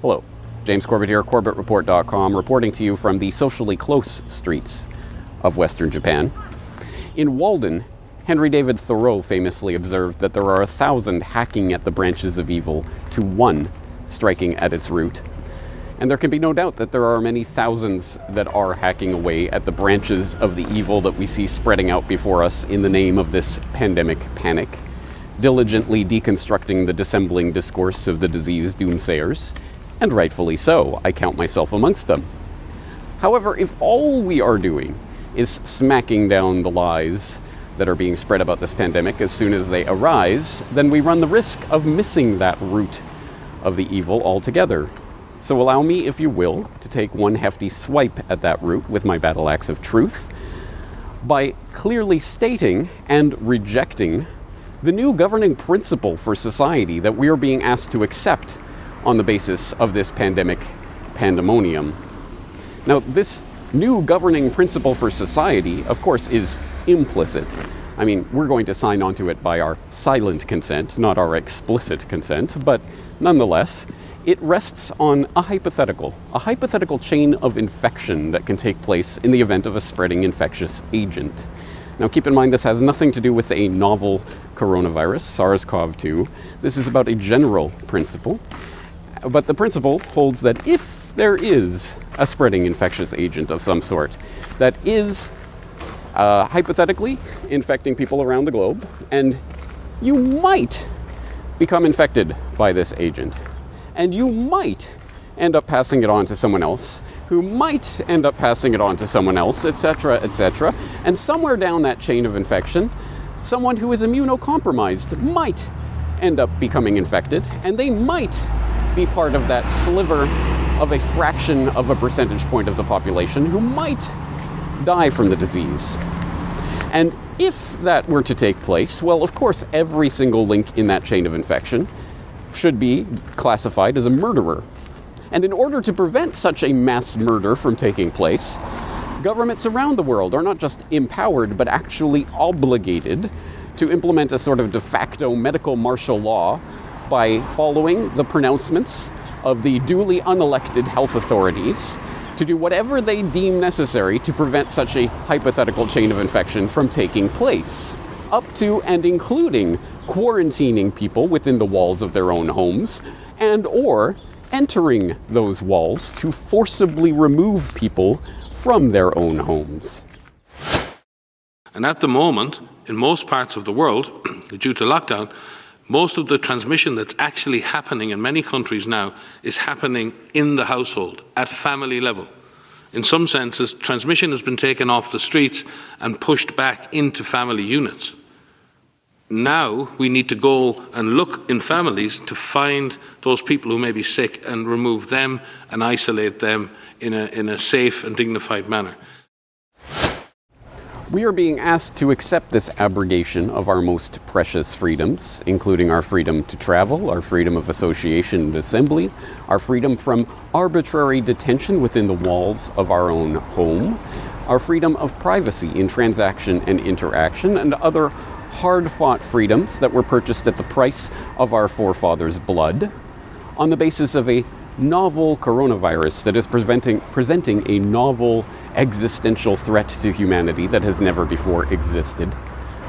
Hello, James Corbett here, corbettreport.com, reporting to you from the socially close streets of Western Japan. In Walden, Henry David Thoreau famously observed that there are 1,000 hacking at the branches of evil to one striking at its root. And there can be no doubt that there are many thousands that are hacking away at the branches of the evil that we see spreading out before us in the name of this pandemic panic, diligently deconstructing the dissembling discourse of the disease doomsayers. And rightfully so, I count myself amongst them. However, if all we are doing is smacking down the lies that are being spread about this pandemic as soon as they arise, then we run the risk of missing that root of the evil altogether. So allow me, if you will, to take one hefty swipe at that root with my battle axe of truth by clearly stating and rejecting the new governing principle for society that we are being asked to accept on the basis of this pandemic pandemonium. Now, this new governing principle for society, of course, is implicit. I mean, we're going to sign onto it by our silent consent, not our explicit consent, but nonetheless, it rests on a hypothetical chain of infection that can take place in the event of a spreading infectious agent. Now, keep in mind, this has nothing to do with a novel coronavirus, SARS-CoV-2. This is about a general principle. But the principle holds that if there is a spreading infectious agent of some sort that is hypothetically infecting people around the globe, and you might become infected by this agent, and you might end up passing it on to someone else, who might end up passing it on to someone else, etc., etc., and somewhere down that chain of infection, someone who is immunocompromised might end up becoming infected, and they might be part of that sliver of a fraction of a percentage point of the population who might die from the disease. And if that were to take place, well, of course, every single link in that chain of infection should be classified as a murderer. And in order to prevent such a mass murder from taking place, governments around the world are not just empowered, but actually obligated to implement a sort of de facto medical martial law by following the pronouncements of the duly unelected health authorities to do whatever they deem necessary to prevent such a hypothetical chain of infection from taking place, up to and including quarantining people within the walls of their own homes, and or entering those walls to forcibly remove people from their own homes. And at the moment, in most parts of the world, due to lockdown, most of the transmission that's actually happening in many countries now is happening in the household, at family level. In some senses, transmission has been taken off the streets and pushed back into family units. Now we need to go and look in families to find those people who may be sick and remove them and isolate them in a safe and dignified manner. We are being asked to accept this abrogation of our most precious freedoms, including our freedom to travel, our freedom of association and assembly, our freedom from arbitrary detention within the walls of our own home, our freedom of privacy in transaction and interaction, and other hard-fought freedoms that were purchased at the price of our forefathers' blood, on the basis of a novel coronavirus that is presenting a novel existential threat to humanity that has never before existed.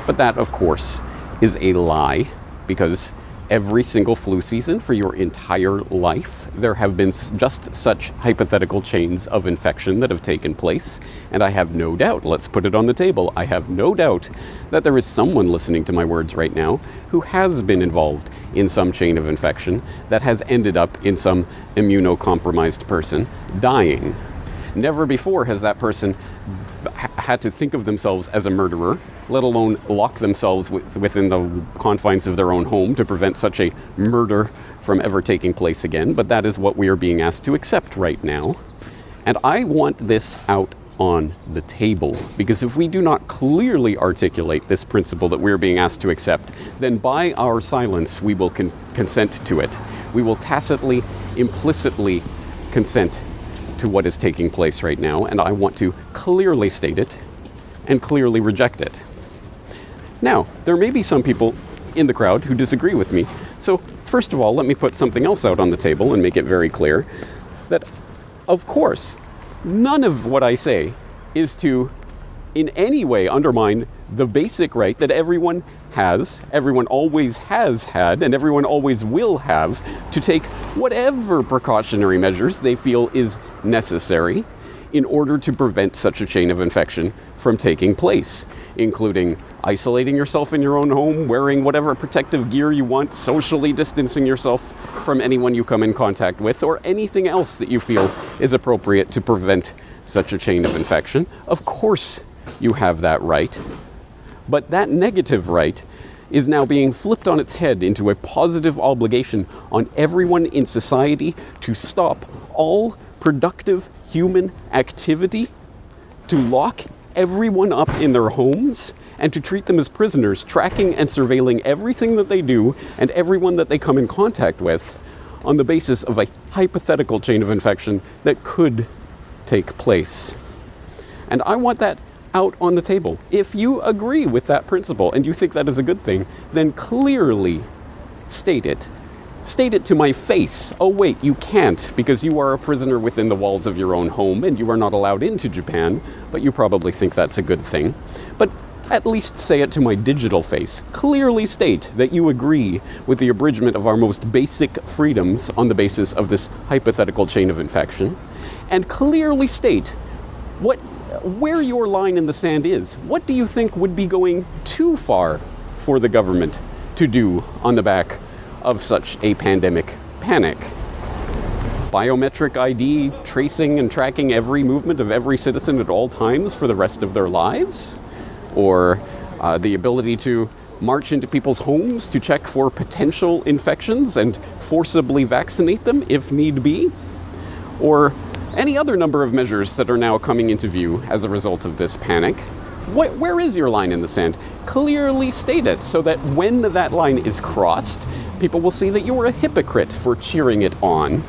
But that, of course, is a lie, because every single flu season for your entire life, there have been just such hypothetical chains of infection that have taken place. And I have no doubt, let's put it on the table, I have no doubt that there is someone listening to my words right now who has been involved in some chain of infection that has ended up in some immunocompromised person dying. Never before has that person had to think of themselves as a murderer, let alone lock themselves within the confines of their own home to prevent such a murder from ever taking place again. But that is what we are being asked to accept right now. And I want this out on the table, because if we do not clearly articulate this principle that we are being asked to accept, then by our silence we will consent to it. We will tacitly, implicitly consent to what is taking place right now, and I want to clearly state it and clearly reject it. Now, there may be some people in the crowd who disagree with me, so First of all, let me put something else out on the table and make it very clear that, of course, none of what I say is to in any way undermine the basic right that everyone has, everyone always has had, and everyone always will have to take whatever precautionary measures they feel is necessary in order to prevent such a chain of infection from taking place, including isolating yourself in your own home, wearing whatever protective gear you want, socially distancing yourself from anyone you come in contact with, or anything else that you feel is appropriate to prevent such a chain of infection. Of course, you have that right. But that negative right is now being flipped on its head into a positive obligation on everyone in society to stop all productive human activity, to lock everyone up in their homes, and to treat them as prisoners, tracking and surveilling everything that they do and everyone that they come in contact with on the basis of a hypothetical chain of infection that could take place. And I want that out on the table. If you agree with that principle and you think that is a good thing, then clearly state it. State it to my face. Oh wait, you can't because you are a prisoner within the walls of your own home and you are not allowed into Japan, but you probably think that's a good thing. But at least say it to my digital face. Clearly state that you agree with the abridgment of our most basic freedoms on the basis of this hypothetical chain of infection. And clearly state where your line in the sand is. What do you think would be going too far for the government to do on the back of such a pandemic panic? Biometric ID, tracing and tracking every movement of every citizen at all times for the rest of their lives? Or the ability to march into people's homes to check for potential infections and forcibly vaccinate them if need be? Or any other number of measures that are now coming into view as a result of this panic. Where is your line in the sand? Clearly state it so that when that line is crossed, people will see that you are a hypocrite for cheering it on.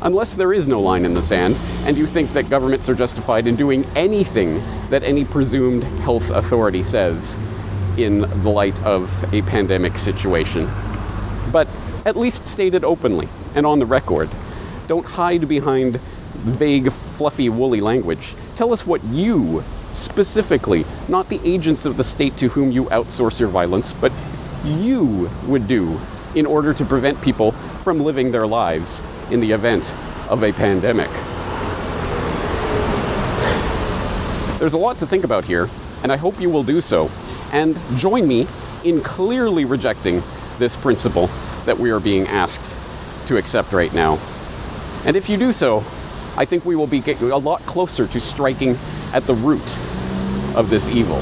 Unless there is no line in the sand, and you think that governments are justified in doing anything that any presumed health authority says in the light of a pandemic situation. But at least state it openly and on the record. Don't hide behind vague, fluffy, woolly language. Tell us what you, specifically, not the agents of the state to whom you outsource your violence, but you would do in order to prevent people from living their lives in the event of a pandemic. There's a lot to think about here, and I hope you will do so, and join me in clearly rejecting this principle that we are being asked to accept right now. And if you do so, I think we will be getting a lot closer to striking at the root of this evil.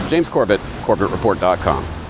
James Corbett, corbettreport.com.